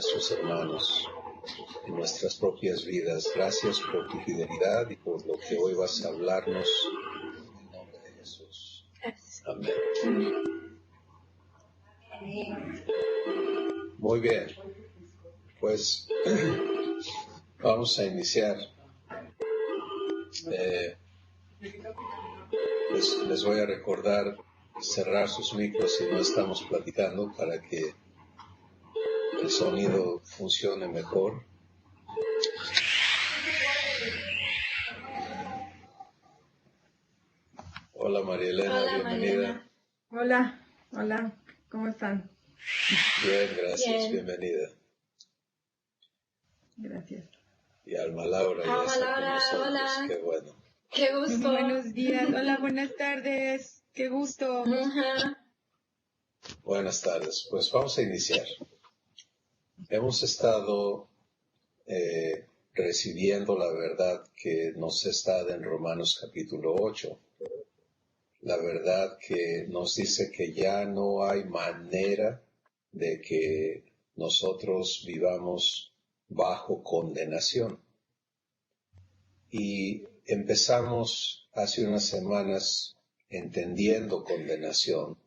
nuestros hermanos en nuestras propias vidas. Gracias por tu fidelidad y por lo que hoy vas a hablarnos en el nombre de Jesús. Amén. Muy bien, pues vamos a iniciar. Les voy a recordar cerrar sus micros si no estamos platicando para que el sonido funcione mejor. Hola María Elena, Hola, bienvenida. Hola, ¿cómo están? Bien, gracias, Bien. Bienvenida. Gracias. Y Alma Laura ya Alma está con Laura, nosotros, hola. qué bueno. Qué gusto. Buenos días, hola, buenas tardes, qué gusto. Ajá. Buenas tardes, pues vamos a iniciar. Hemos estado recibiendo la verdad que nos está en Romanos capítulo 8. La verdad que nos dice que ya no hay manera de que nosotros vivamos bajo condenación. Y empezamos hace unas semanas entendiendo condenación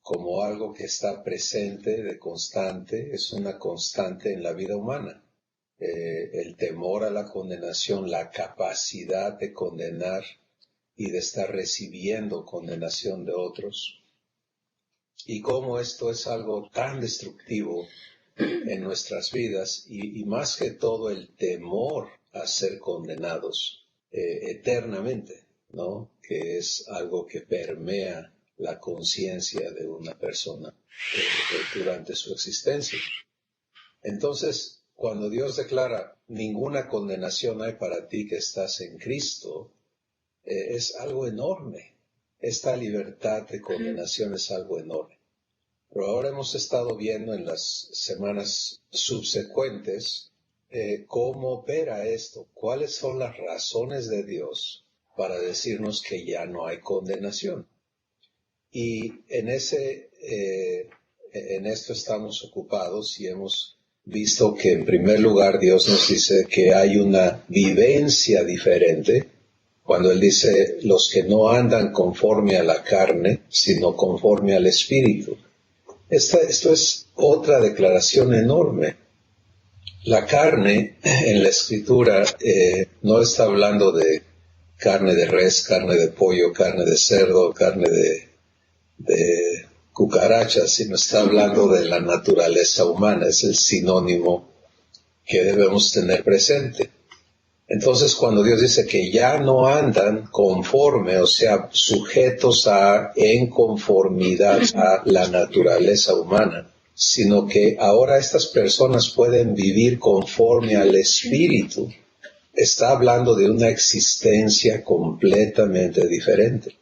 como algo que está presente de constante, es una constante en la vida humana. El temor a la condenación, la capacidad de condenar y de estar recibiendo condenación de otros. Y cómo esto es algo tan destructivo en nuestras vidas y más que todo el temor a ser condenados eternamente, ¿no? Que es algo que permea la conciencia de una persona durante su existencia. Entonces, cuando Dios declara ninguna condenación hay para ti que estás en Cristo, es algo enorme. Esta libertad de condenación es algo enorme. Pero ahora hemos estado viendo en las semanas subsecuentes cómo opera esto, cuáles son las razones de Dios para decirnos que ya no hay condenación. Y en esto estamos ocupados y hemos visto que en primer lugar Dios nos dice que hay una vivencia diferente cuando Él dice los que no andan conforme a la carne, sino conforme al Espíritu. Esto es otra declaración enorme. La carne en la Escritura no está hablando de carne de res, carne de pollo, carne de cerdo, carne de cucarachas, sino está hablando de la naturaleza humana. Es el sinónimo que debemos tener presente. Entonces, cuando Dios dice que ya no andan conforme, o sea, sujetos en conformidad a la naturaleza humana, sino que ahora estas personas pueden vivir conforme al Espíritu, está hablando de una existencia completamente diferente.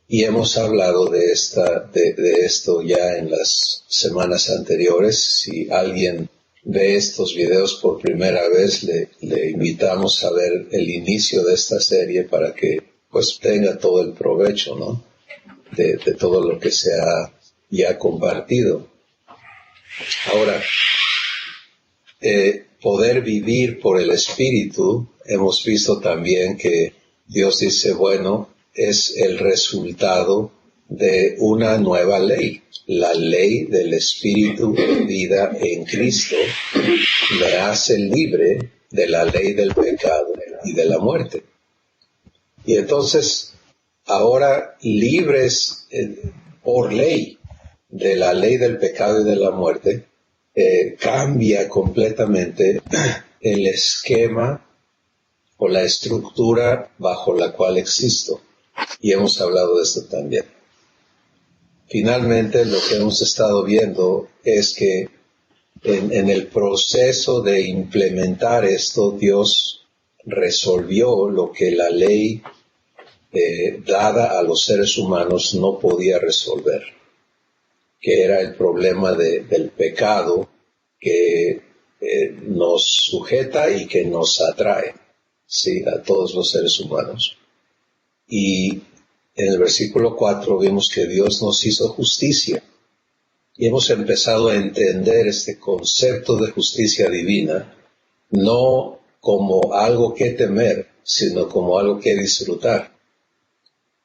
Y hemos hablado de esto ya en las semanas anteriores. Si alguien ve estos videos por primera vez, le invitamos a ver el inicio de esta serie para que pues tenga todo el provecho, ¿no? De todo lo que se ha ya compartido. Ahora, poder vivir por el Espíritu, hemos visto también que Dios dice, bueno, es el resultado de una nueva ley. La ley del Espíritu de vida en Cristo le hace libre de la ley del pecado y de la muerte. Y entonces, ahora libres por ley de la ley del pecado y de la muerte, cambia completamente el esquema o la estructura bajo la cual existo. Y hemos hablado de esto también. Finalmente, lo que hemos estado viendo es que en el proceso de implementar esto, Dios resolvió lo que la ley dada a los seres humanos no podía resolver, que era el problema del pecado que nos sujeta y que nos atrae, ¿sí?, a todos los seres humanos. Y en el versículo 4 vimos que Dios nos hizo justicia. y hemos empezado a entender este concepto de justicia divina, no como algo que temer, sino como algo que disfrutar.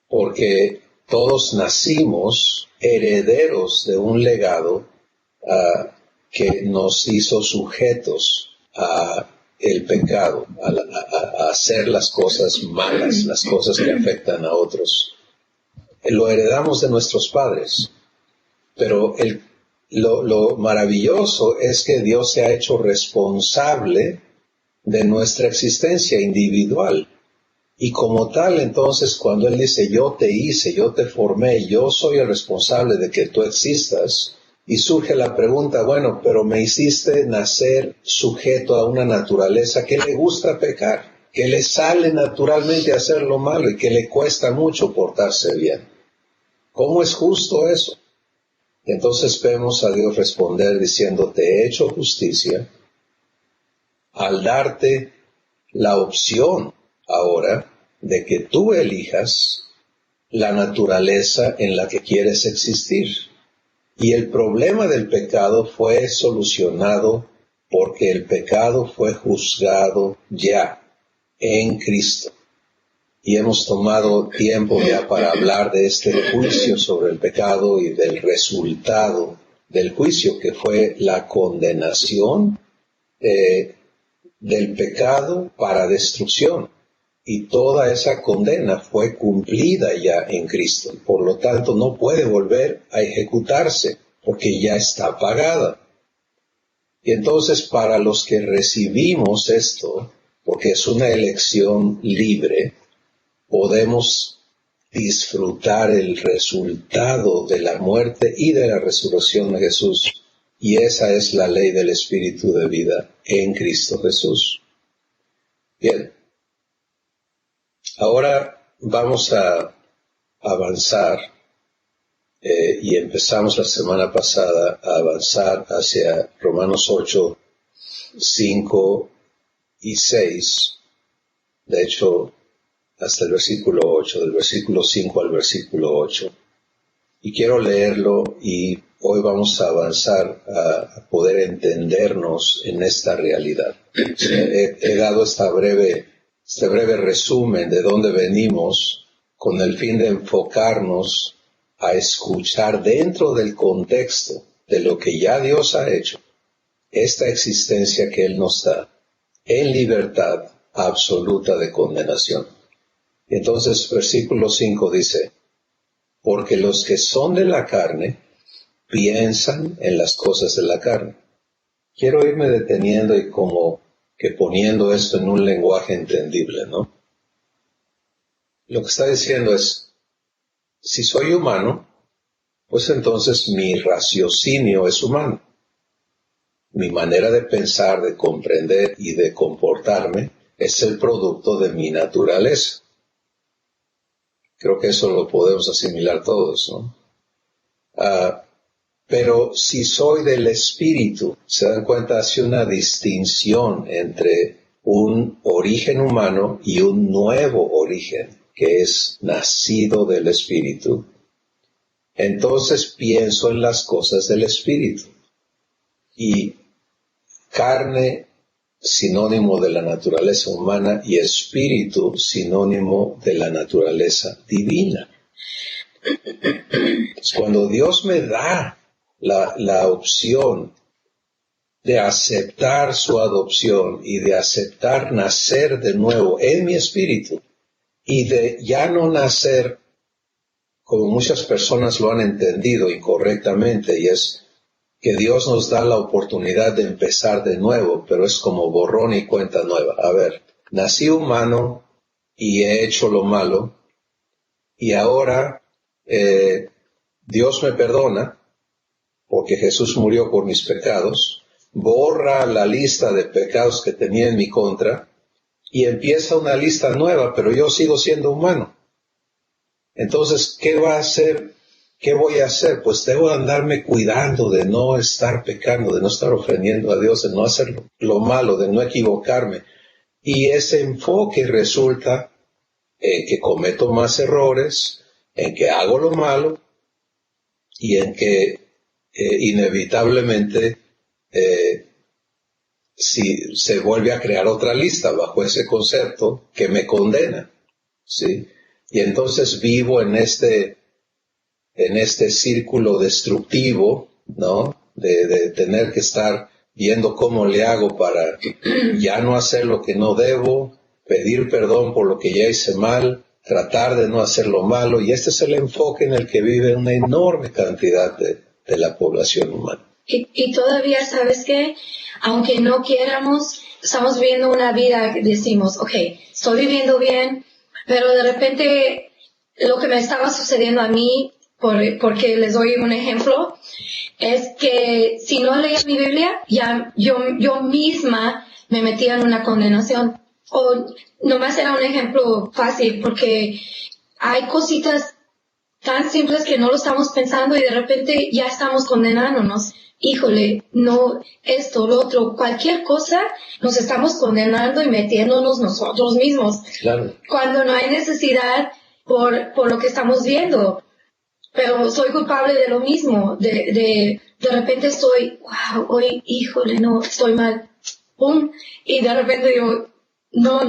Porque todos nacimos herederos de un legado que nos hizo sujetos a el pecado, a hacer las cosas malas, las cosas que afectan a otros. Lo heredamos de nuestros padres, pero lo maravilloso es que Dios se ha hecho responsable de nuestra existencia individual. Y como tal, entonces, cuando Él dice, yo te hice, yo te formé, yo soy el responsable de que tú existas, y surge la pregunta, bueno, pero me hiciste nacer sujeto a una naturaleza que le gusta pecar, que le sale naturalmente hacer lo malo y que le cuesta mucho portarse bien. ¿Cómo es justo eso? Entonces vemos a Dios responder diciendo, te he hecho justicia al darte la opción ahora de que tú elijas la naturaleza en la que quieres existir. Y el problema del pecado fue solucionado porque el pecado fue juzgado ya en Cristo. Y hemos tomado tiempo ya para hablar de este juicio sobre el pecado y del resultado del juicio, que fue la condenación del pecado para destrucción. Y toda esa condena fue cumplida ya en Cristo. Por lo tanto, no puede volver a ejecutarse, porque ya está pagada. Y entonces, para los que recibimos esto, porque es una elección libre, podemos disfrutar el resultado de la muerte y de la resurrección de Jesús. Y esa es la ley del Espíritu de vida en Cristo Jesús. Bien. Ahora vamos a avanzar, y empezamos la semana pasada a avanzar hacia Romanos 8, 5 y 6. De hecho, hasta el versículo 8, del versículo 5 al versículo 8. Y quiero leerlo y hoy vamos a avanzar a poder entendernos en esta realidad. He dado este breve resumen de dónde venimos con el fin de enfocarnos a escuchar dentro del contexto de lo que ya Dios ha hecho, esta existencia que Él nos da en libertad absoluta de condenación. Entonces, versículo 5 dice, porque los que son de la carne piensan en las cosas de la carne. Quiero irme deteniendo y como que poniendo esto en un lenguaje entendible, ¿no? Lo que está diciendo es, si soy humano, pues entonces mi raciocinio es humano. Mi manera de pensar, de comprender y de comportarme es el producto de mi naturaleza. Creo que eso lo podemos asimilar todos, ¿no? Pero si soy del Espíritu, se dan cuenta, hace una distinción entre un origen humano y un nuevo origen, que es nacido del Espíritu. Entonces pienso en las cosas del Espíritu. Y carne, sinónimo de la naturaleza humana, y espíritu, sinónimo de la naturaleza divina. Entonces, cuando Dios me da la opción de aceptar su adopción y de aceptar nacer de nuevo en mi espíritu y de ya no nacer como muchas personas lo han entendido incorrectamente, y es que Dios nos da la oportunidad de empezar de nuevo, pero es como borrón y cuenta nueva. A ver, nací humano y he hecho lo malo y ahora Dios me perdona porque Jesús murió por mis pecados, borra la lista de pecados que tenía en mi contra y empieza una lista nueva, pero yo sigo siendo humano. Entonces, ¿qué va a hacer? ¿Qué voy a hacer? Pues debo andarme cuidando de no estar pecando, de no estar ofendiendo a Dios, de no hacer lo malo, de no equivocarme. Y ese enfoque resulta en que cometo más errores, en que hago lo malo y en que inevitablemente si se vuelve a crear otra lista bajo ese concepto que me condena, ¿sí? Y entonces vivo en este círculo destructivo, ¿no? De tener que estar viendo cómo le hago para ya no hacer lo que no debo, pedir perdón por lo que ya hice mal, tratar de no hacer lo malo, y este es el enfoque en el que vive una enorme cantidad de la población humana. Y todavía, ¿sabes qué? Aunque no quieramos, estamos viviendo una vida que decimos, ok, estoy viviendo bien, pero de repente lo que me estaba sucediendo a mí, porque les doy un ejemplo, es que si no leía mi Biblia, ya yo misma me metía en una condenación. O nomás era un ejemplo fácil, porque hay cositas tan simples que no lo estamos pensando y de repente ya estamos condenándonos. Híjole, no, esto, lo otro, cualquier cosa nos estamos condenando y metiéndonos nosotros mismos. Claro. Cuando no hay necesidad por lo que estamos viendo. Pero soy culpable de lo mismo. De repente estoy, wow, hoy, híjole, no, estoy mal. Pum. Y de repente digo, no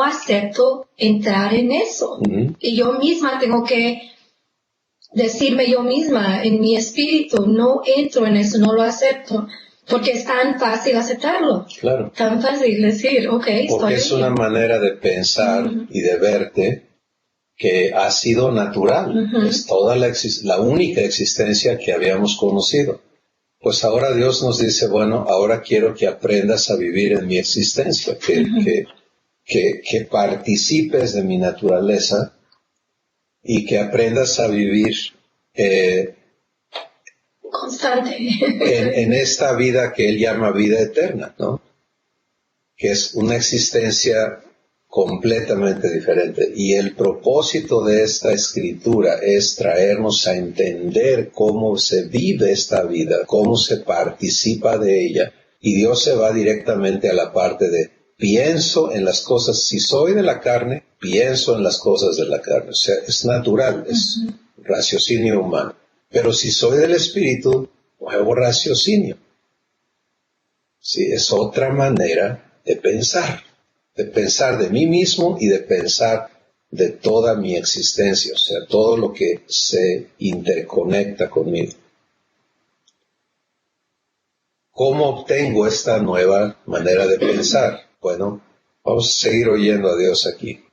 acepto entrar en eso. Uh-huh. Y yo misma tengo que decirme yo misma en mi espíritu, no entro en eso, no lo acepto, porque es tan fácil aceptarlo. Claro. Tan fácil decir, ok, porque estoy es bien. una manera de pensar Uh-huh. y de verte que ha sido natural. Uh-huh. Es toda la única existencia que habíamos conocido. Pues ahora Dios nos dice, bueno, ahora quiero que aprendas a vivir en mi existencia, Uh-huh. que participes de mi naturaleza y que aprendas a vivir Constante. en esta vida que Él llama vida eterna, ¿no? Que es una existencia completamente diferente. Y el propósito de esta escritura es traernos a entender cómo se vive esta vida, cómo se participa de ella. Y Dios se va directamente a la parte de pienso en las cosas, si soy de la carne, pienso en las cosas de la carne. O sea, es natural, es raciocinio humano. Pero si soy del Espíritu, nuevo raciocinio. Sí, es otra manera de pensar de mí mismo y de pensar de toda mi existencia, o sea, todo lo que se interconecta conmigo. ¿Cómo obtengo esta nueva manera de pensar? Bueno, vamos a seguir oyendo a Dios aquí.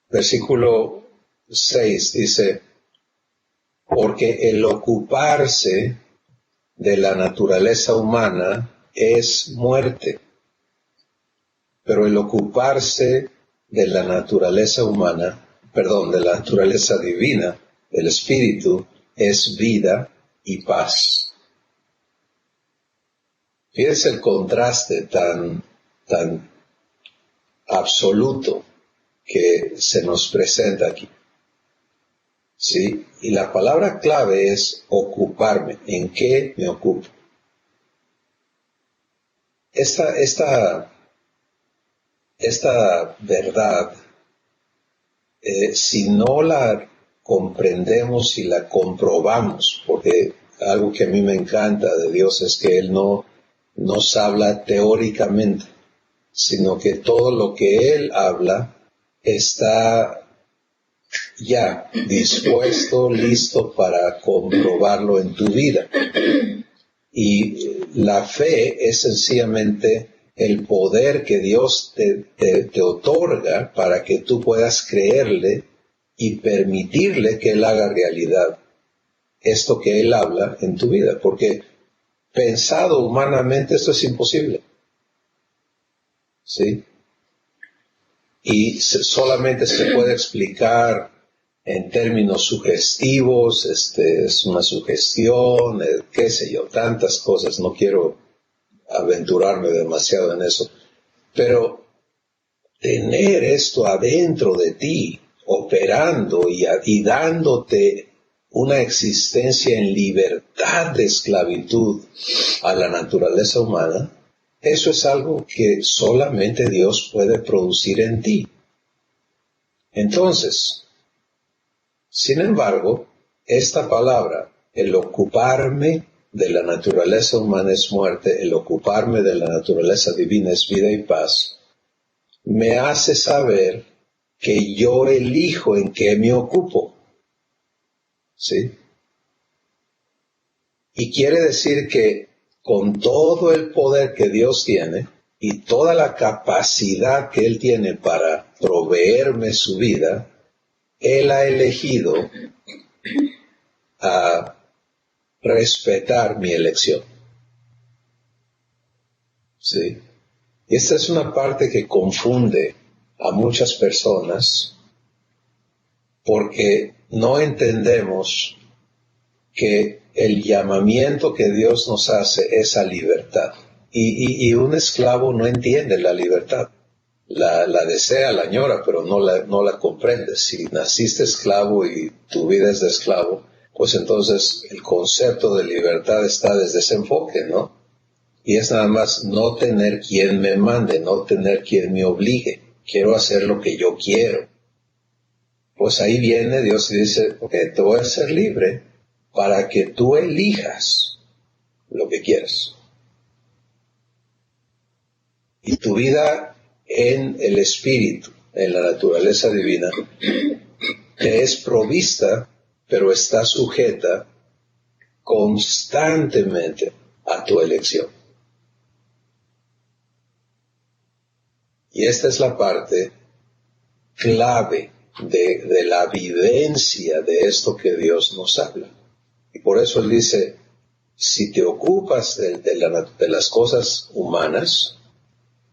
Versículo 6 dice, porque el ocuparse de la naturaleza humana es muerte, pero el ocuparse de la naturaleza humana, de la naturaleza divina, del Espíritu, es vida y paz. Fíjense el contraste tan absoluto que se nos presenta aquí. ¿Sí? Y la palabra clave es ocuparme. ¿En qué me ocupo? Esta verdad, si no la comprendemos y la comprobamos, porque algo que a mí me encanta de Dios es que Él no nos habla teóricamente, sino que todo lo que Él habla está ya dispuesto, listo para comprobarlo en tu vida. Y la fe es sencillamente el poder que Dios te otorga para que tú puedas creerle y permitirle que Él haga realidad esto que Él habla en tu vida. Porque pensado humanamente esto es imposible. ¿Sí? Y solamente se puede explicar en términos sugestivos, es una sugestión, qué sé yo, tantas cosas, no quiero aventurarme demasiado en eso, pero tener esto adentro de ti, operando y dándote una existencia en libertad de esclavitud a la naturaleza humana, eso es algo que solamente Dios puede producir en ti. Entonces, Sin embargo, esta palabra, el ocuparme de la naturaleza humana es muerte, el ocuparme de la naturaleza divina es vida y paz, me hace saber que yo elijo en qué me ocupo. ¿Sí? Y quiere decir que con todo el poder que Dios tiene y toda la capacidad que Él tiene para proveerme su vida, Él ha elegido a respetar mi elección. ¿Sí? Y esta es una parte que confunde a muchas personas porque no entendemos que el llamamiento que Dios nos hace es a libertad. Y un esclavo no entiende la libertad. La desea, la añora, pero no la comprende. Si naciste esclavo y tu vida es de esclavo, pues entonces el concepto de libertad está desde ese enfoque, ¿no? Y es nada más no tener quien me mande, no tener quien me obligue. Quiero hacer lo que yo quiero. Pues ahí viene Dios y dice, ok, te voy a hacer libre para que tú elijas lo que quieres. Y tu vida en el Espíritu, en la naturaleza divina, te es provista, pero está sujeta constantemente a tu elección. Y esta es la parte clave de la vivencia de esto que Dios nos habla. Y por eso Él dice, si te ocupas de las cosas humanas,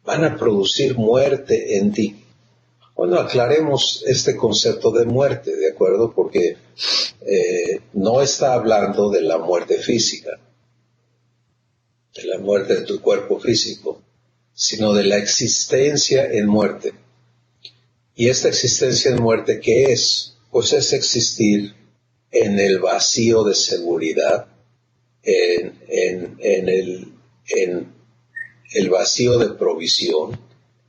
van a producir muerte en ti. Bueno, aclaremos este concepto de muerte, ¿de acuerdo? Porque no está hablando de la muerte física, de la muerte de tu cuerpo físico, sino de la existencia en muerte. Y esta existencia en muerte, ¿qué es? Pues es existir en el vacío de seguridad, en el vacío de provisión,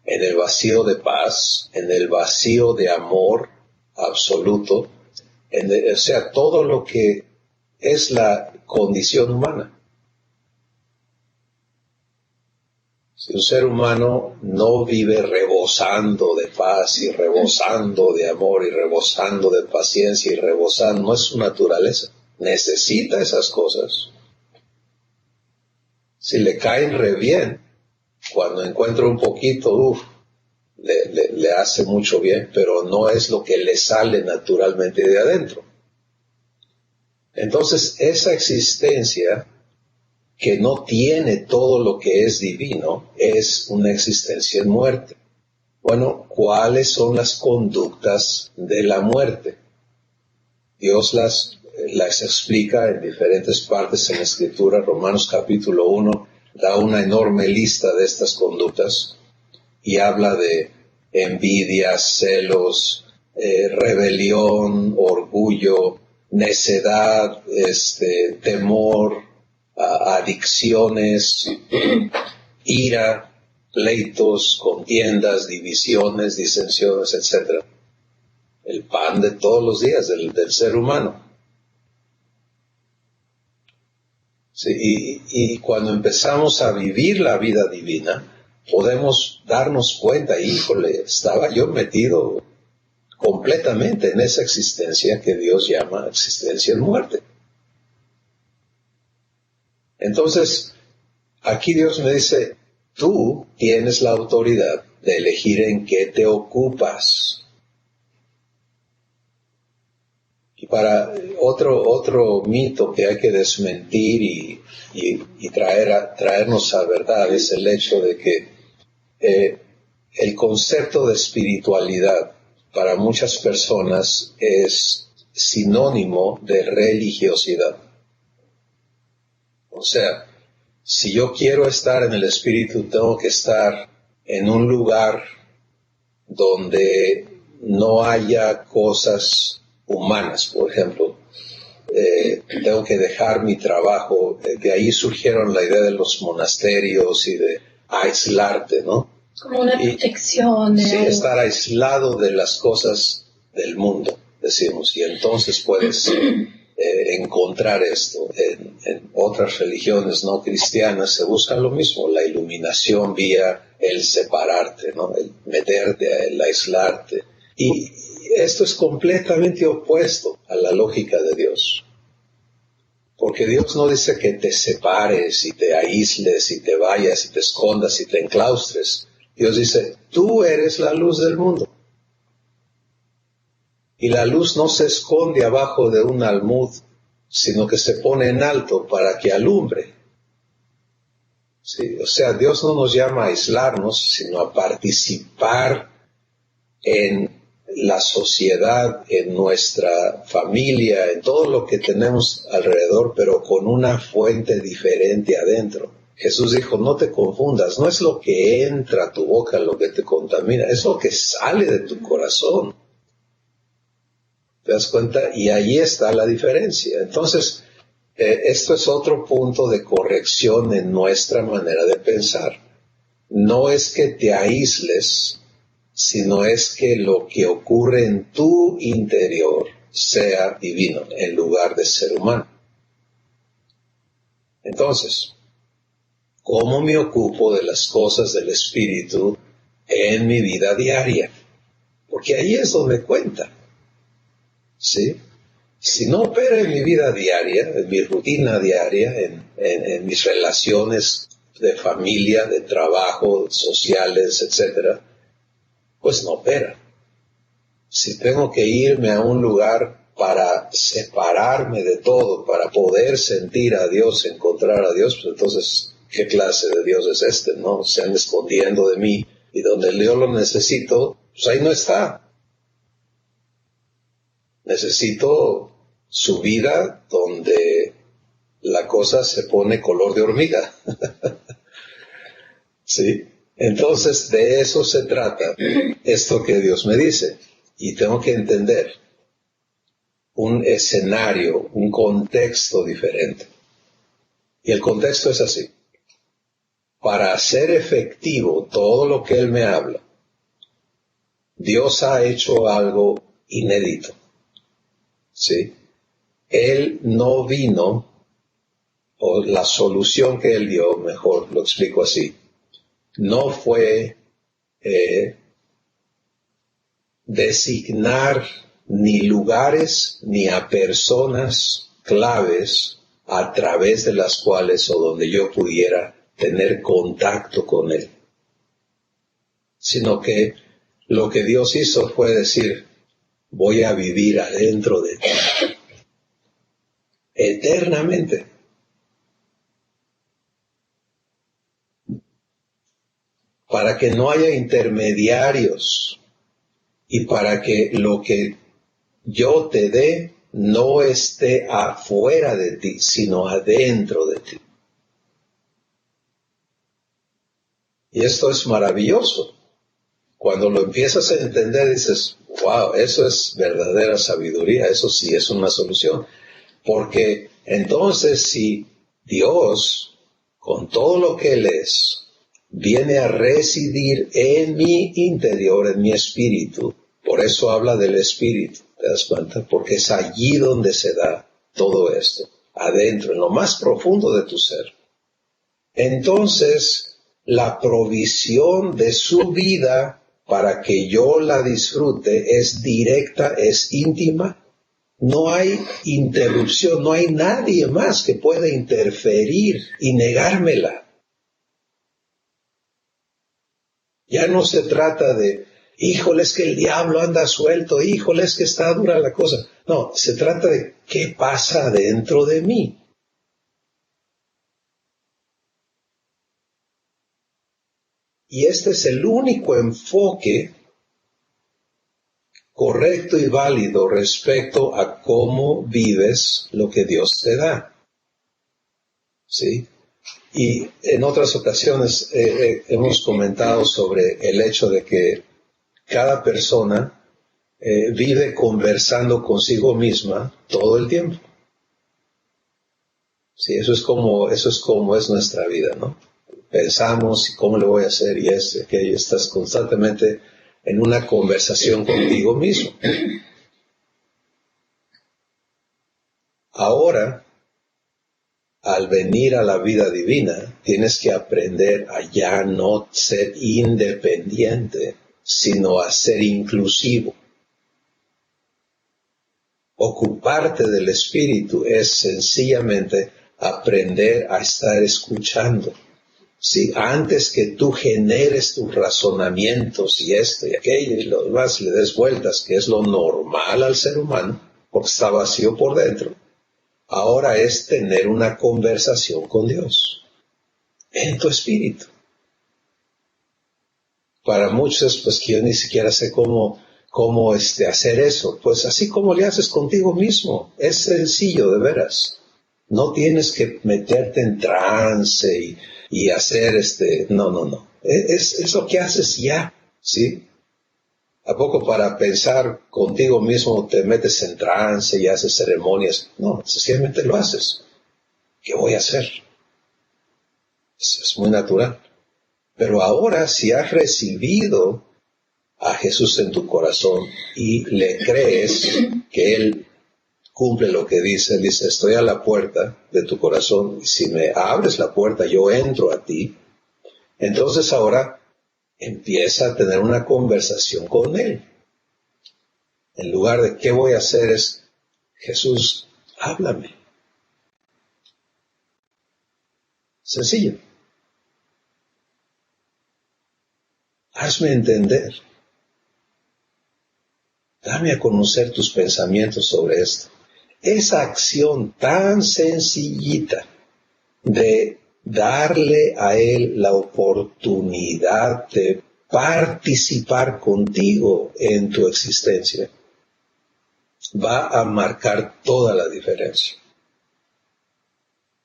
en el vacío de paz, en el vacío de amor absoluto, o sea, todo lo que es la condición humana. Si un ser humano no vive rebosando de paz y rebosando de amor y rebosando de paciencia y rebosando, no es su naturaleza. Necesita esas cosas. Si le caen re bien, cuando encuentra un poquito, le hace mucho bien, pero no es lo que le sale naturalmente de adentro. Entonces, esa existencia que no tiene todo lo que es divino, es una existencia en muerte. Bueno, ¿cuáles son las conductas de la muerte? Dios las explica en diferentes partes en la Escritura. Romanos capítulo 1 da una enorme lista de estas conductas y habla de envidia, celos, rebelión, orgullo, necedad, temor, adicciones, ira, pleitos, contiendas, divisiones, disensiones, etc. El pan de todos los días del ser humano. Sí, y cuando empezamos a vivir la vida divina, podemos darnos cuenta, híjole, estaba yo metido completamente en esa existencia que Dios llama existencia en muerte. Entonces, aquí Dios me dice, tú tienes la autoridad de elegir en qué te ocupas. Y para otro mito que hay que desmentir y traernos a verdad es el hecho de que el concepto de espiritualidad para muchas personas es sinónimo de religiosidad. O sea, si yo quiero estar en el Espíritu, tengo que estar en un lugar donde no haya cosas humanas, por ejemplo. Tengo que dejar mi trabajo. De ahí surgieron la idea de los monasterios y de aislarte, ¿no? Como una protección. Sí, estar aislado de las cosas del mundo, decimos, y entonces puedes encontrar esto. En otras religiones no cristianas se busca lo mismo, la iluminación vía el separarte, ¿no? El meterte, el aislarte. Y esto es completamente opuesto a la lógica de Dios. Porque Dios no dice que te separes y te aísles y te vayas y te escondas y te enclaustres. Dios dice, tú eres la luz del mundo. Y la luz no se esconde abajo de un almud, sino que se pone en alto para que alumbre. ¿Sí? O sea, Dios no nos llama a aislarnos, sino a participar en la sociedad, en nuestra familia, en todo lo que tenemos alrededor, pero con una fuente diferente adentro. Jesús dijo, no te confundas, no es lo que entra a tu boca lo que te contamina, es lo que sale de tu corazón. ¿Te das cuenta? Y ahí está la diferencia. Entonces, esto es otro punto de corrección en nuestra manera de pensar. No es que te aísles, sino es que lo que ocurre en tu interior sea divino en lugar de ser humano. Entonces, ¿cómo me ocupo de las cosas del Espíritu en mi vida diaria? Porque ahí es donde cuenta. ¿Sí? Si no opera en mi vida diaria, en mi rutina diaria, en mis relaciones de familia, de trabajo, sociales, etcétera, pues no opera. Si tengo que irme a un lugar para separarme de todo, para poder sentir a Dios, encontrar a Dios, pues entonces, ¿qué clase de Dios es este? ¿No? Se han escondiendo de mí y donde yo lo necesito, pues ahí no está. Necesito su vida donde la cosa se pone color de hormiga. ¿Sí? Entonces, de eso se trata esto que Dios me dice. Y tengo que entender un escenario, un contexto diferente. Y el contexto es así. Para hacer efectivo todo lo que Él me habla, Dios ha hecho algo inédito. ¿Sí? Él no vino, o la solución que Él dio, mejor lo explico así, no fue designar ni lugares ni a personas claves a través de las cuales o donde yo pudiera tener contacto con Él, sino que lo que Dios hizo fue decir, voy a vivir adentro de ti eternamente. Para que no haya intermediarios y para que lo que yo te dé no esté afuera de ti, sino adentro de ti. Y esto es maravilloso. Cuando lo empiezas a entender, dices, wow, eso es verdadera sabiduría, eso sí es una solución. Porque entonces si Dios, con todo lo que Él es, viene a residir en mi interior, en mi espíritu, por eso habla del espíritu, ¿te das cuenta? Porque es allí donde se da todo esto, adentro, en lo más profundo de tu ser. Entonces, la provisión de su vida para que yo la disfrute es directa, es íntima. No hay interrupción, no hay nadie más que pueda interferir y negármela. Ya no se trata de, híjole, es que el diablo anda suelto, híjole, es que está dura la cosa. No, se trata de qué pasa dentro de mí. Y este es el único enfoque correcto y válido respecto a cómo vives lo que Dios te da. ¿Sí? Y en otras ocasiones hemos comentado sobre el hecho de que cada persona vive conversando consigo misma todo el tiempo. Sí, eso es como es nuestra vida, ¿no? Pensamos, ¿cómo le voy a hacer? Y aquello, estás constantemente en una conversación contigo mismo. Ahora, al venir a la vida divina, tienes que aprender a ya no ser independiente, sino a ser inclusivo. Ocuparte del Espíritu es sencillamente aprender a estar escuchando. Si antes que tú generes tus razonamientos y esto y aquello y lo demás le des vueltas, que es lo normal al ser humano, porque está vacío por dentro, ahora es tener una conversación con Dios en tu espíritu. Para muchos, pues que yo ni siquiera sé cómo hacer eso. Pues así como le haces contigo mismo. Es sencillo, de veras. No tienes que meterte en trance y hacer no. Es lo que haces ya, ¿sí? ¿A poco para pensar contigo mismo te metes en trance y haces ceremonias? No, sencillamente lo haces. ¿Qué voy a hacer? Eso es muy natural. Pero ahora, si has recibido a Jesús en tu corazón y le crees que Él cumple lo que dice, dice, estoy a la puerta de tu corazón y si me abres la puerta yo entro a ti, entonces ahora empieza a tener una conversación con Él. En lugar de ¿qué voy a hacer? Es, Jesús, háblame. Sencillo. Hazme entender. Dame a conocer tus pensamientos sobre esto. Esa acción tan sencillita de darle a Él la oportunidad de participar contigo en tu existencia va a marcar toda la diferencia.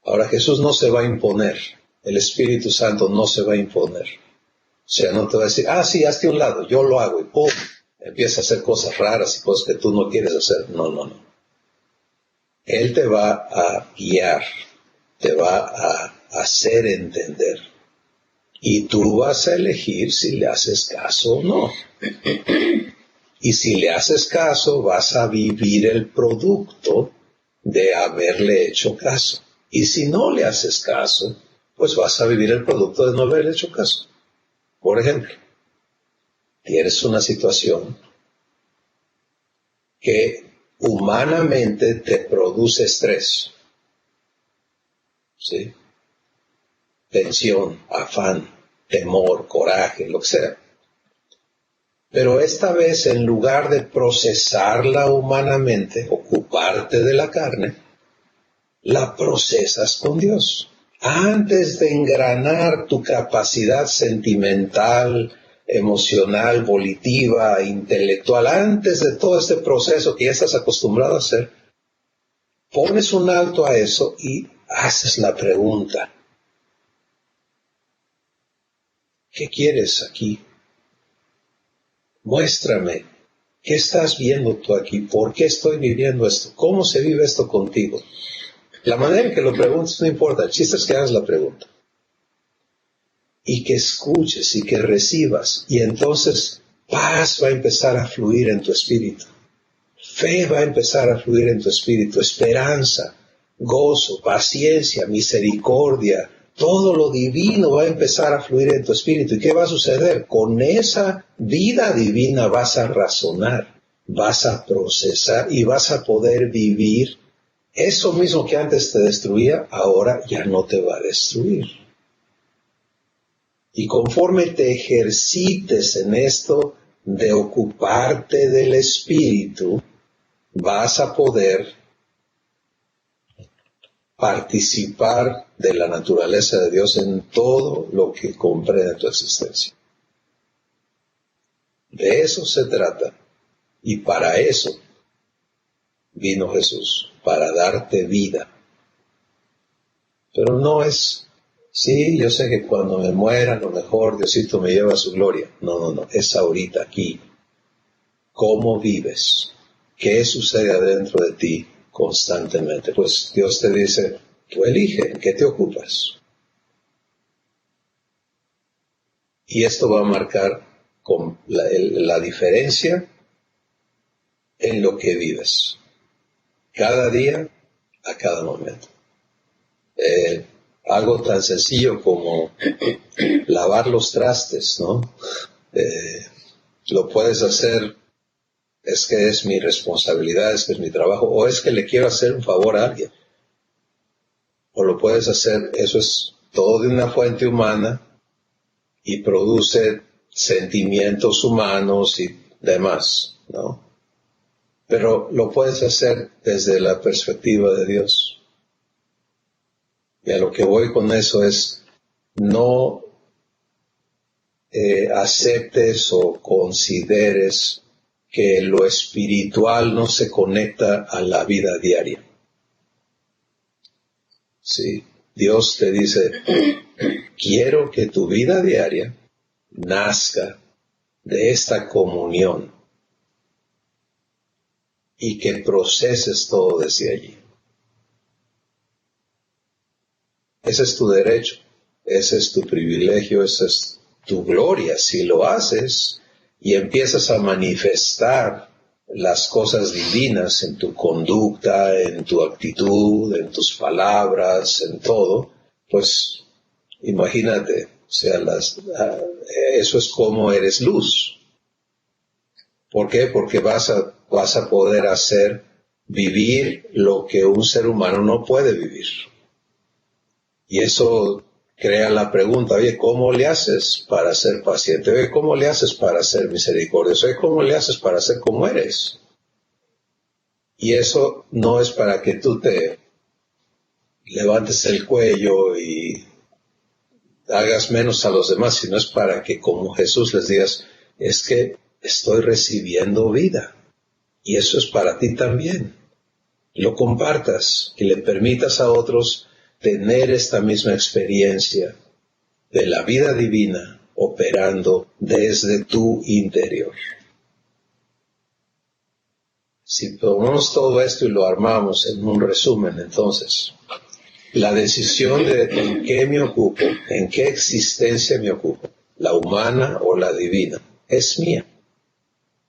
Ahora Jesús no se va a imponer, el Espíritu Santo no se va a imponer. O sea, no te va a decir, sí, hazte a un lado, yo lo hago y ¡pum! Empieza a hacer cosas raras y cosas que tú no quieres hacer. No. Él te va a guiar, te va a hacer entender. Y tú vas a elegir si le haces caso o no. Y si le haces caso, vas a vivir el producto de haberle hecho caso. Y si no le haces caso, pues vas a vivir el producto de no haberle hecho caso. Por ejemplo, tienes una situación que humanamente te produce estrés, ¿sí? Tensión, afán, temor, coraje, lo que sea. Pero esta vez, en lugar de procesarla humanamente, ocuparte de la carne, la procesas con Dios. Antes de engranar tu capacidad sentimental, emocional, volitiva, intelectual, antes de todo este proceso que ya estás acostumbrado a hacer, pones un alto a eso y haces la pregunta: ¿qué quieres aquí? Muéstrame, ¿qué estás viendo tú aquí? ¿Por qué estoy viviendo esto? ¿Cómo se vive esto contigo? La manera en que lo preguntes no importa, el chiste es que hagas la pregunta. Y que escuches y que recibas. Y entonces paz va a empezar a fluir en tu espíritu. Fe va a empezar a fluir en tu espíritu. Esperanza, gozo, paciencia, misericordia. Todo lo divino va a empezar a fluir en tu espíritu. ¿Y qué va a suceder? Con esa vida divina vas a razonar, vas a procesar y vas a poder vivir. Eso mismo que antes te destruía, ahora ya no te va a destruir. Y conforme te ejercites en esto de ocuparte del Espíritu, vas a poder participar de la naturaleza de Dios en todo lo que comprende tu existencia. De eso se trata. Y para eso vino Jesús, para darte vida. Pero no es, sí, yo sé que cuando me muera, a lo mejor Diosito me lleva a su gloria. No, es ahorita, aquí. ¿Cómo vives? ¿Qué sucede adentro de ti constantemente? Pues Dios te dice, tú elige, ¿en qué te ocupas? Y esto va a marcar con la diferencia en lo que vives. Cada día a cada momento. Algo tan sencillo como lavar los trastes, ¿no? Lo puedes hacer, es que es mi responsabilidad, es que es mi trabajo, o es que le quiero hacer un favor a alguien. O lo puedes hacer, eso es todo de una fuente humana y produce sentimientos humanos y demás, ¿no? Pero lo puedes hacer desde la perspectiva de Dios. Y a lo que voy con eso es, no aceptes o consideres que lo espiritual no se conecta a la vida diaria. Sí, Dios te dice, quiero que tu vida diaria nazca de esta comunión y que proceses todo desde allí. Ese es tu derecho, ese es tu privilegio, esa es tu gloria. Si lo haces y empiezas a manifestar las cosas divinas en tu conducta, en tu actitud, en tus palabras, en todo, pues imagínate, o sea, eso es como eres luz. ¿Por qué? Porque vas a poder hacer vivir lo que un ser humano no puede vivir. Y eso crea la pregunta, oye, ¿cómo le haces para ser paciente? Oye, ¿cómo le haces para ser misericordioso? Oye, ¿cómo le haces para ser como eres? Y eso no es para que tú te levantes el cuello y hagas menos a los demás, sino es para que, como Jesús les digas, es que estoy recibiendo vida. Y eso es para ti también. Lo compartas y le permitas a otros tener esta misma experiencia de la vida divina operando desde tu interior. Si tomamos todo esto y lo armamos en un resumen, entonces, la decisión de en qué me ocupo, en qué existencia me ocupo, la humana o la divina, es mía,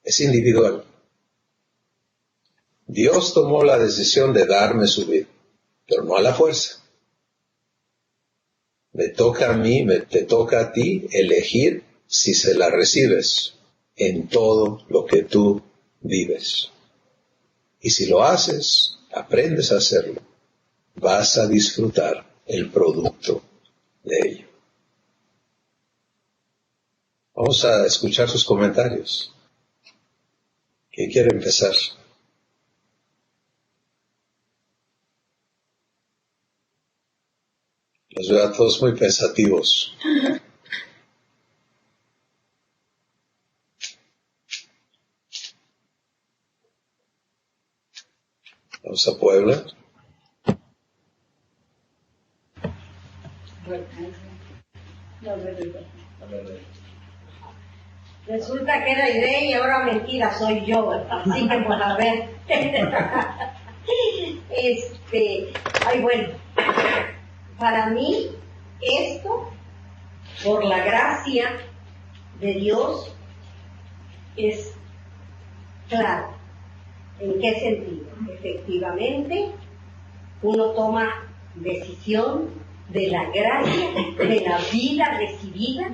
es individual. Dios tomó la decisión de darme su vida, pero no a la fuerza. Me toca a mí, te toca a ti elegir si se la recibes en todo lo que tú vives. Y si lo haces, aprendes a hacerlo, vas a disfrutar el producto de ello. Vamos a escuchar sus comentarios. ¿Quién quiere empezar? Los veo a todos muy pensativos. Vamos a Puebla. Resulta que era Irene y ahora mentira, soy yo, así que pues a ver. Ay, bueno, para mí esto, por la gracia de Dios, es claro. ¿En qué sentido? Efectivamente, uno toma decisión de la gracia, de la vida recibida,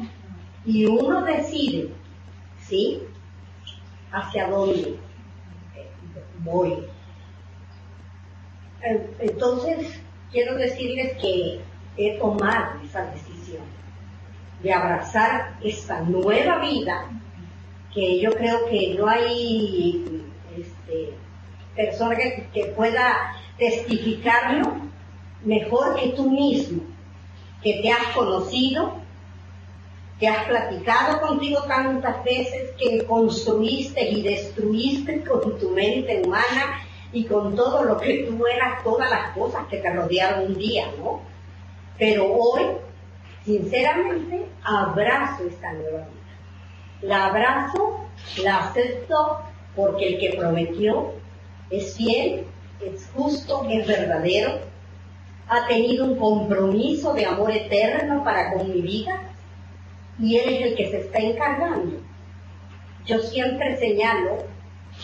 y uno decide, ¿sí?, hacia dónde voy. Entonces, quiero decirles que he tomado esa decisión de abrazar esta nueva vida, que yo creo que no hay persona que pueda testificarlo mejor que tú mismo, que te has conocido, que has platicado contigo tantas veces, que construiste y destruiste con tu mente humana y con todo lo que tú eras, todas las cosas que te rodearon un día, ¿no? Pero hoy, sinceramente, abrazo esta nueva vida. La abrazo, la acepto, porque el que prometió es fiel, es justo, es verdadero, ha tenido un compromiso de amor eterno para con mi vida, y Él es el que se está encargando. Yo siempre señalo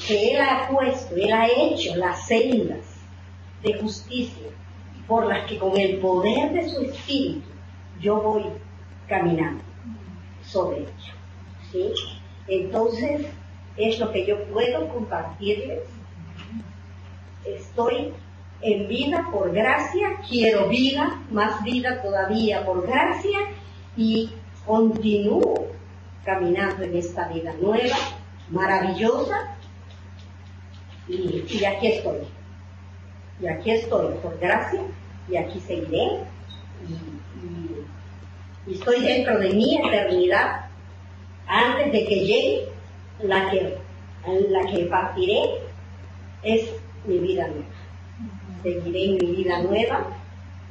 que Él ha puesto, Él ha hecho las sendas de justicia, por las que con el poder de su espíritu yo voy caminando sobre ella. ¿Sí? Entonces, es lo que yo puedo compartirles. Estoy en vida por gracia, quiero vida, más vida todavía por gracia, y continúo caminando en esta vida nueva, maravillosa, y aquí estoy. Y aquí estoy por gracia, y aquí seguiré, y estoy dentro de mi eternidad. Antes de que llegue, la que partiré es mi vida nueva. Seguiré en mi vida nueva,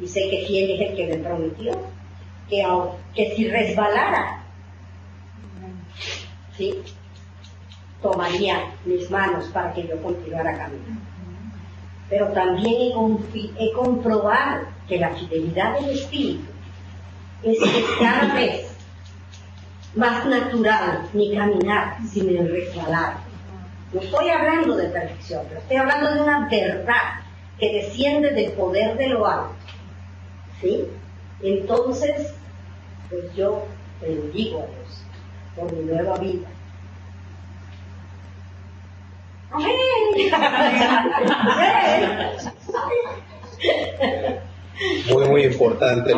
y sé que fiel es el que me prometió que si resbalara, ¿sí?, tomaría mis manos para que yo continuara caminando. Pero también he comprobado que la fidelidad del Espíritu es que cada vez más natural mi caminar sin el resbalar. No estoy hablando de perfección, pero estoy hablando de una verdad que desciende del poder de lo alto. ¿Sí? Entonces, pues yo bendigo a Dios por mi nueva vida. Muy importante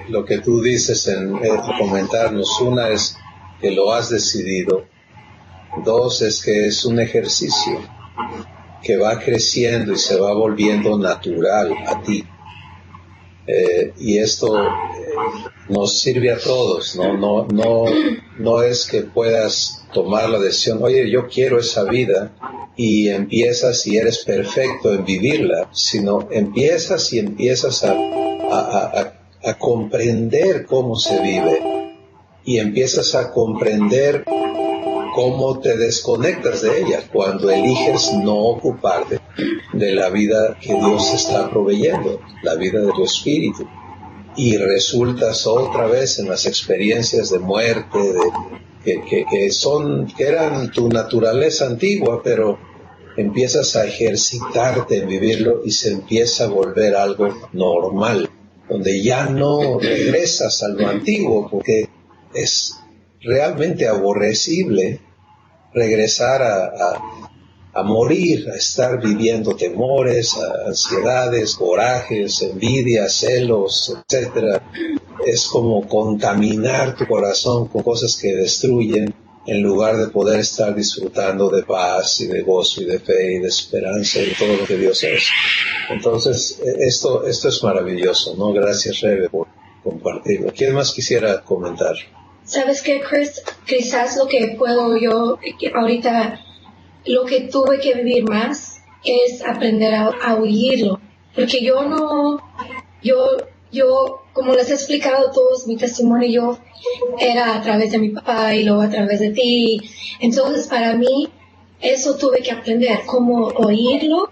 lo que tú dices en comentarnos. Una es que lo has decidido. Dos es que es un ejercicio que va creciendo y se va volviendo natural a ti. Y esto nos sirve a todos, no es que puedas tomar la decisión, oye, yo quiero esa vida, y empiezas y eres perfecto en vivirla, sino empiezas a comprender cómo se vive, y empiezas a comprender cómo te desconectas de ella cuando eliges no ocuparte de la vida que Dios está proveyendo, la vida de tu espíritu, y resultas otra vez en las experiencias de muerte que eran tu naturaleza antigua, pero empiezas a ejercitarte en vivirlo y se empieza a volver algo normal, donde ya no regresas a lo antiguo, porque es realmente aborrecible regresar a morir, a estar viviendo temores, ansiedades, corajes, envidias, celos, etc. Es como contaminar tu corazón con cosas que destruyen, en lugar de poder estar disfrutando de paz y de gozo y de fe y de esperanza y de todo lo que Dios es. Entonces, esto es maravilloso, ¿no? Gracias, Rebe, por compartirlo. ¿Quién más quisiera comentar? ¿Sabes qué, Chris? Quizás lo que puedo yo ahorita, lo que tuve que vivir más es aprender a oírlo. Porque yo, como les he explicado todos, mi testimonio, yo era a través de mi papá y luego a través de ti. Entonces, para mí, eso tuve que aprender, cómo oírlo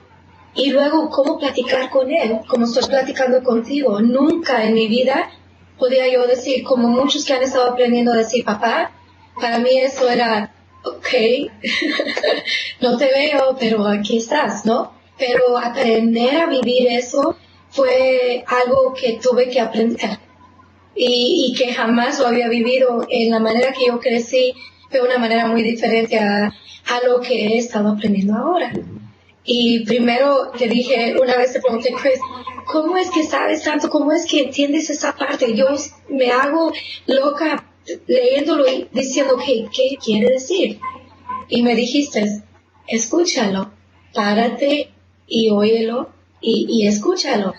y luego cómo platicar con él, como estoy platicando contigo. Nunca en mi vida podía yo decir, como muchos que han estado aprendiendo a decir papá, para mí eso era, ok, no te veo, pero aquí estás, ¿no? Pero aprender a vivir eso fue algo que tuve que aprender y que jamás lo había vivido. En la manera que yo crecí fue una manera muy diferente a lo que he estado aprendiendo ahora. Y primero te dije, una vez te pregunté, Chris, ¿cómo es que sabes tanto? ¿Cómo es que entiendes esa parte? Yo me hago loca leyéndolo y diciendo, ¿qué quiere decir? Y me dijiste, escúchalo, párate y óyelo y escúchalo.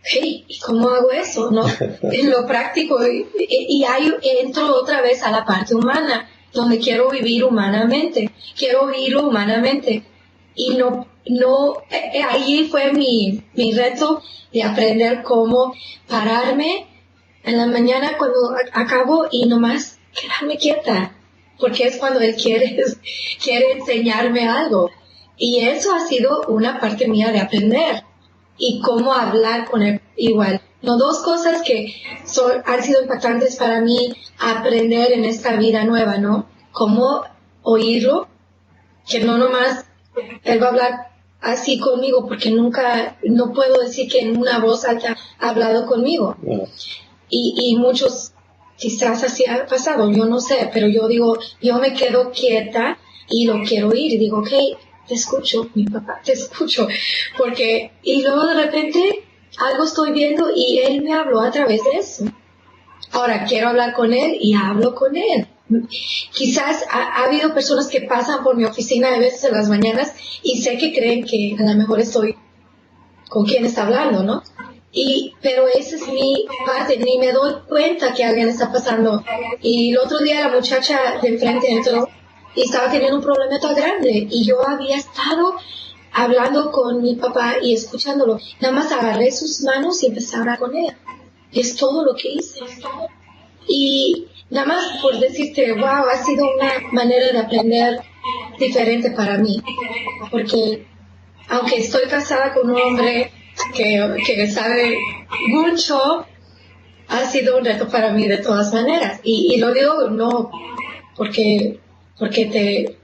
Hey, ¿y cómo hago eso? ¿No? En lo práctico. Y ahí entro otra vez a la parte humana, donde quiero vivir humanamente, quiero oírlo humanamente. Y allí fue mi reto de aprender cómo pararme en la mañana cuando acabo y nomás quedarme quieta, porque es cuando él quiere enseñarme algo. Y eso ha sido una parte mía de aprender y cómo hablar con él igual. No, dos cosas que han sido impactantes para mí aprender en esta vida nueva, ¿no? Cómo oírlo, que no nomás él va a hablar así conmigo, porque nunca, no puedo decir que en una voz alta ha hablado conmigo. No. Y muchos, quizás así ha pasado, yo no sé, pero yo digo, yo me quedo quieta y lo quiero oír y digo, ok, te escucho, mi papá, te escucho, porque, y luego de repente algo estoy viendo y él me habló a través de eso. Ahora quiero hablar con él y hablo con él. Quizás ha habido personas que pasan por mi oficina a veces en las mañanas y sé que creen que a lo mejor estoy con quien está hablando, ¿no? Pero esa es mi parte, ni me doy cuenta que alguien está pasando. Y el otro día la muchacha de enfrente entró y estaba teniendo un problema tan grande y yo había estado hablando con mi papá y escuchándolo. Nada más agarré sus manos y empecé a hablar con ella. Es todo lo que hice. Y nada más por decirte, wow, ha sido una manera de aprender diferente para mí. Porque aunque estoy casada con un hombre que sabe mucho, ha sido un reto para mí de todas maneras. Y lo digo no porque te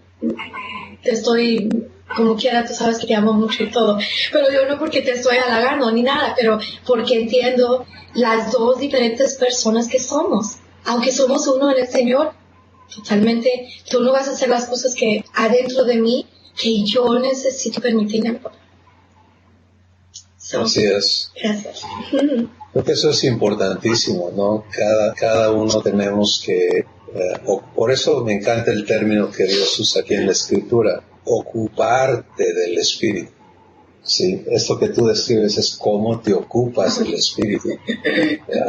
estoy, como quiera, tú sabes que te amo mucho y todo, pero yo no porque te estoy halagando ni nada, pero porque entiendo las dos diferentes personas que somos. Aunque somos uno en el Señor, totalmente, tú no vas a hacer las cosas que adentro de mí, que yo necesito permitirme. Así es. Gracias. Creo que eso es importantísimo, ¿no? Cada uno tenemos que, por eso me encanta el término que Dios usa aquí en la Escritura, ocuparte del Espíritu. Sí, esto que tú describes es cómo te ocupas del Espíritu.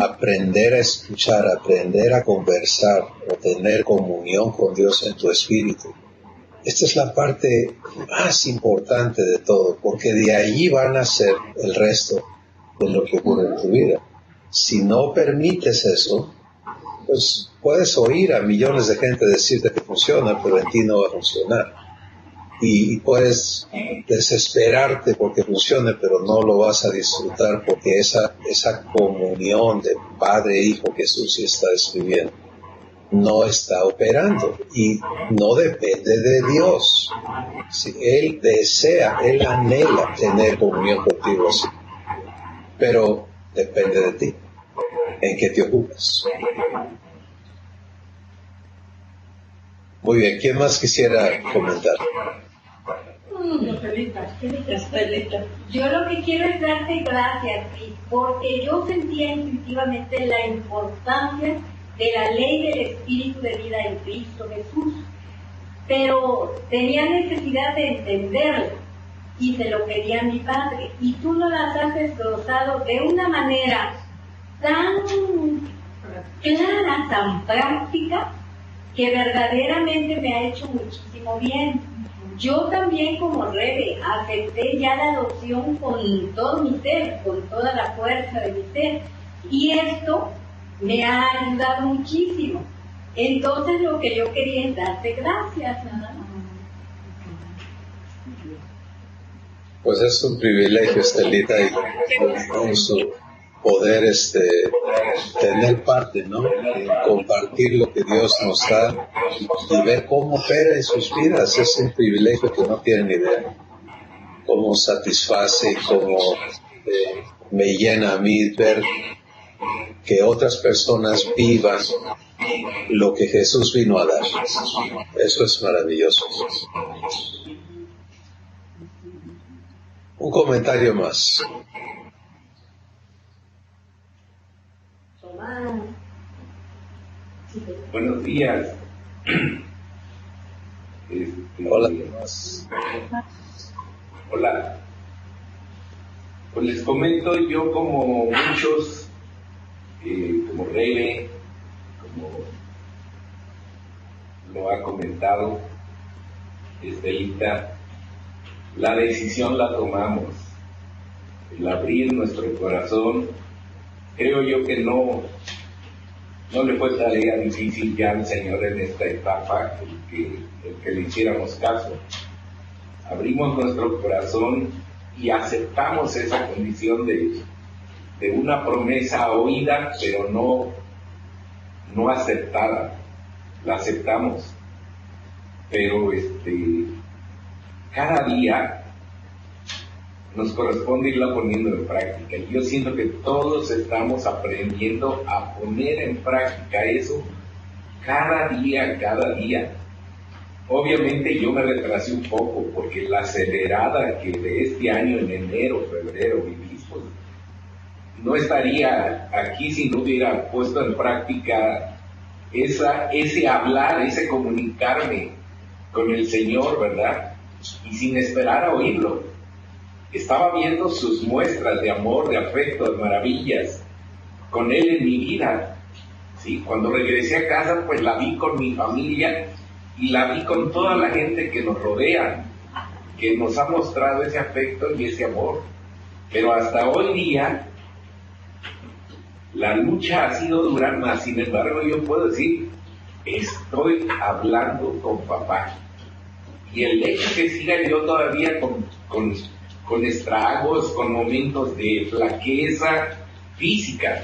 Aprender a escuchar, aprender a conversar o tener comunión con Dios en tu espíritu. Esta es la parte más importante de todo, porque de allí van a ser el resto de lo que ocurre en tu vida. Si no permites eso, pues puedes oír a millones de gente decirte que funciona, pero en ti no va a funcionar. Y puedes desesperarte porque funcione, pero no lo vas a disfrutar porque esa comunión de Padre e Hijo que Jesús está describiendo no está operando y no depende de Dios. Si Él desea, Él anhela tener comunión contigo así, pero depende de ti, en qué te ocupas. Muy bien, ¿quién más quisiera comentar? Estelita. Yo lo que quiero es darte gracias, Cris, porque yo sentía intuitivamente la importancia de la ley del Espíritu de vida en Cristo Jesús, pero tenía necesidad de entenderlo y se lo pedía a mi Padre, y tú nos las has desglosado de una manera tan clara, tan práctica, que verdaderamente me ha hecho muchísimo bien. Yo también como Rebe acepté ya la adopción con todo mi ser, con toda la fuerza de mi ser, y esto me ha ayudado muchísimo. Entonces lo que yo quería es darte gracias, nada más. Pues es un privilegio, Estelita, y con su poder tener parte, ¿no? Compartir lo que Dios nos da y ver cómo opera en sus vidas. Es un privilegio que no tienen idea. Cómo satisface y cómo me llena a mí ver que otras personas vivan lo que Jesús vino a dar. Eso es maravilloso. Un comentario más. Buenos días. Hola. Hola. Pues les comento, yo como muchos, como Rebe, como lo ha comentado Estelita, la decisión la tomamos. El abrir nuestro corazón, creo yo que no le fue tarea difícil ya al Señor en esta etapa el que le hiciéramos caso. Abrimos nuestro corazón y aceptamos esa condición de una promesa oída, pero no aceptada. La aceptamos. Pero cada día nos corresponde irla poniendo en práctica. Y yo siento que todos estamos aprendiendo a poner en práctica eso cada día, cada día. Obviamente yo me retrasé un poco porque la acelerada que de este año en enero, febrero viví, pues, no estaría aquí si no hubiera puesto en práctica ese hablar, ese comunicarme con el Señor, ¿verdad? Y sin esperar a oírlo. Estaba viendo sus muestras de amor, de afecto, de maravillas con Él en mi vida. ¿Sí? Cuando regresé a casa, pues la vi con mi familia y la vi con toda la gente que nos rodea, que nos ha mostrado ese afecto y ese amor. Pero hasta hoy día, la lucha ha sido dura más. Sin embargo, yo puedo decir, estoy hablando con papá. Y el hecho que siga yo todavía con estragos, con momentos de flaqueza física,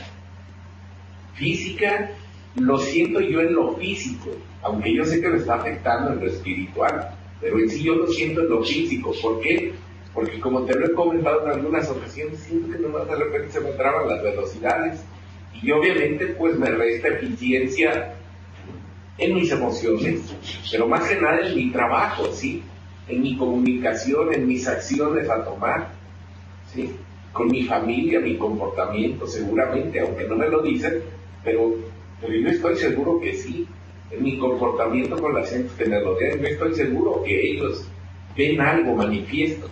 lo siento yo en lo físico, aunque yo sé que me está afectando en lo espiritual, pero en sí yo lo siento en lo físico. ¿Por qué? Porque como te lo he comentado en algunas ocasiones, siento que nomás de repente se me traban las velocidades y obviamente pues me resta eficiencia en mis emociones, pero más que nada en mi trabajo, ¿sí? En mi comunicación, en mis acciones a tomar, ¿sí? Con mi familia, mi comportamiento, seguramente, aunque no me lo dicen, pero yo estoy seguro que sí. En mi comportamiento con las gentes que me rodean, yo estoy seguro que ellos ven algo manifiesto.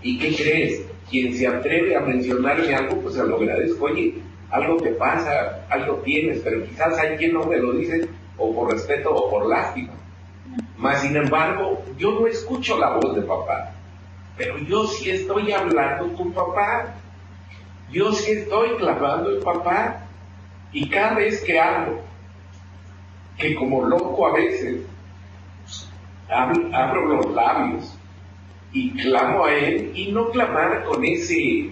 ¿Y qué crees? Quien se atreve a mencionarme algo, pues se lo agradezco. Oye, algo te pasa, algo tienes, pero quizás hay quien no me lo dice, o por respeto o por lástima. Mas, sin embargo, yo no escucho la voz de papá, pero yo sí estoy hablando con papá, yo sí estoy clamando en papá, y cada vez que hablo, que como loco a veces, abro los labios y clamo a él, y no clamar con ese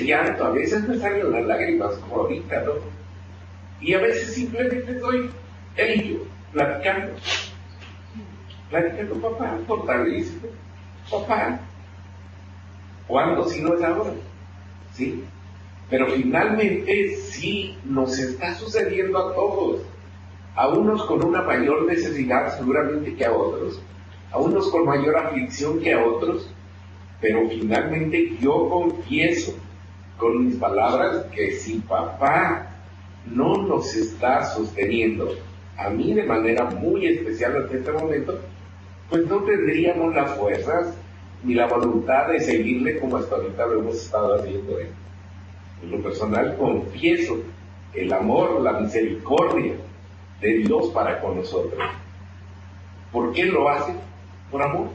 llanto, a veces me salen las lágrimas como ahorita, ¿no? Y a veces simplemente estoy él y yo platicando, papá, fortaleceme, papá. ¿Cuándo si no es ahora? ¿Sí? Pero finalmente sí nos está sucediendo a todos, a unos con una mayor necesidad seguramente que a otros, a unos con mayor aflicción que a otros, pero finalmente yo confieso con mis palabras que si papá no nos está sosteniendo, a mí de manera muy especial hasta este momento, pues no tendríamos las fuerzas ni la voluntad de seguirle como hasta ahorita lo hemos estado haciendo. En lo personal confieso el amor, la misericordia de Dios para con nosotros. ¿Por qué lo hace? Por amor.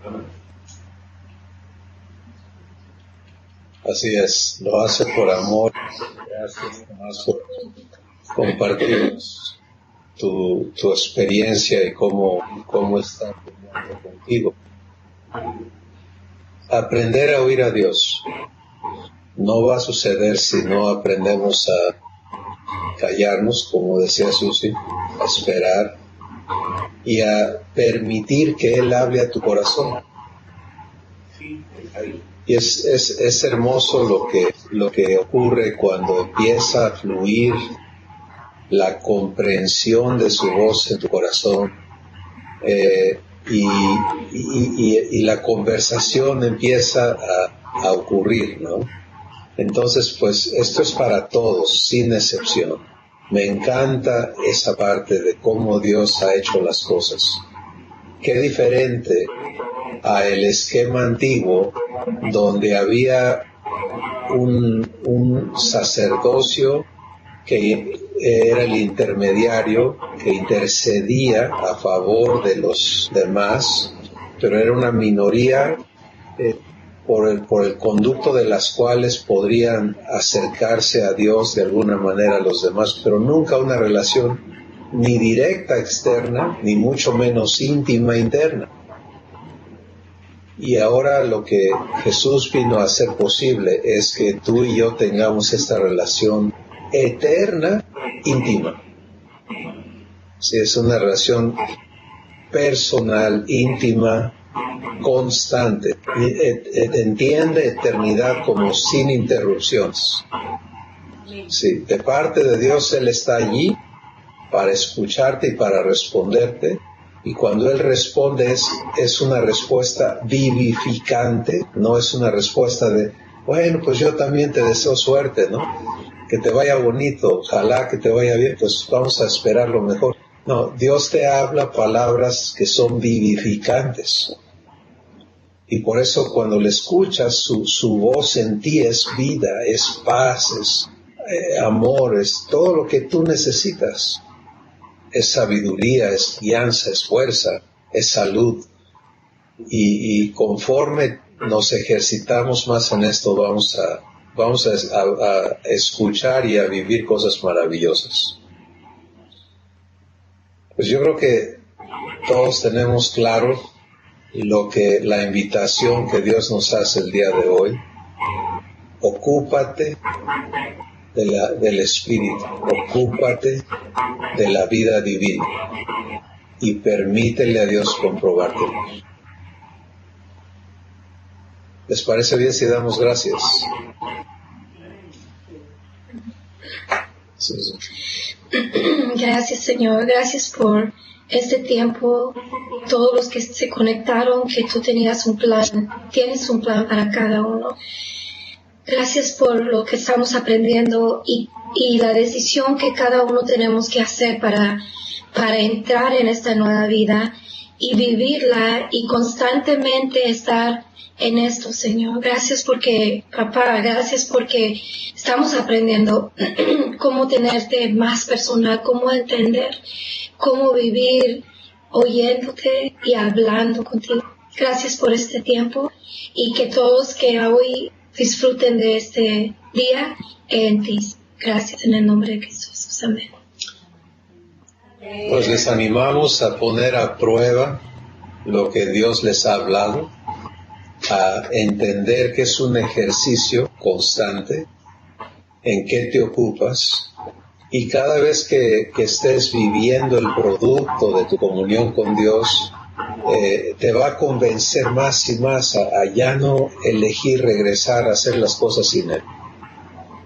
Amén. Así es, lo hace por amor. Gracias, Tomás, por compartirnos tu experiencia y cómo está contigo. Aprender a oír a Dios no va a suceder si no aprendemos a callarnos, como decía Susi, a esperar y a permitir que Él hable a tu corazón. Y es hermoso lo que ocurre cuando empieza a fluir la comprensión de su voz en tu corazón, y la conversación empieza a ocurrir, ¿no? Entonces, pues, esto es para todos, sin excepción. Me encanta esa parte de cómo Dios ha hecho las cosas. Qué diferente a el esquema antiguo, donde había un sacerdocio que era el intermediario que intercedía a favor de los demás, pero era una minoría por el conducto de las cuales podrían acercarse a Dios de alguna manera a los demás, pero nunca una relación ni directa externa, ni mucho menos íntima interna. Y ahora lo que Jesús vino a hacer posible es que tú y yo tengamos esta relación eterna, íntima. Sí, es una relación personal, íntima, constante. Entiende eternidad como sin interrupciones. Sí, de parte de Dios Él está allí para escucharte y para responderte. Y cuando Él responde es una respuesta vivificante, no es una respuesta de, bueno, pues yo también te deseo suerte, ¿no? Que te vaya bonito, ojalá que te vaya bien, pues vamos a esperar lo mejor. No, Dios te habla palabras que son vivificantes. Y por eso cuando le escuchas, su voz en ti es vida, es paz, es amor, es todo lo que tú necesitas. Es sabiduría, es guianza, es fuerza, es salud. Y conforme nos ejercitamos más en esto, vamos a escuchar y a vivir cosas maravillosas. Pues yo creo que todos tenemos claro la invitación que Dios nos hace el día de hoy. Ocúpate del Espíritu, ocúpate de la vida divina y permítele a Dios comprobártelo. ¿Les parece bien si damos gracias? Gracias, Señor. Gracias por este tiempo. Todos los que se conectaron, que tú tenías un plan, tienes un plan para cada uno. Gracias por lo que estamos aprendiendo y la decisión que cada uno tenemos que hacer para entrar en esta nueva vida y vivirla y constantemente estar en esto, Señor. Gracias porque, papá, gracias porque estamos aprendiendo cómo tenerte más personal, cómo entender, cómo vivir oyéndote y hablando contigo. Gracias por este tiempo y que todos que hoy disfruten de este día en ti. Gracias en el nombre de Jesús. Amén. Pues les animamos a poner a prueba lo que Dios les ha hablado, a entender que es un ejercicio constante en qué te ocupas, y cada vez que estés viviendo el producto de tu comunión con Dios, te va a convencer más y más a ya no elegir regresar a hacer las cosas sin Él.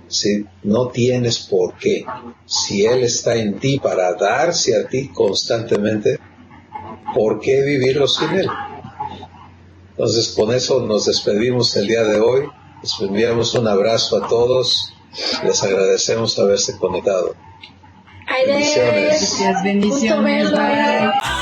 Si no tienes por qué, si Él está en ti para darse a ti constantemente, ¿por qué vivirlo sin Él? Entonces con eso nos despedimos el día de hoy. Les enviamos un abrazo a todos. Les agradecemos haberse conectado. Bendiciones. Bendiciones. Bye.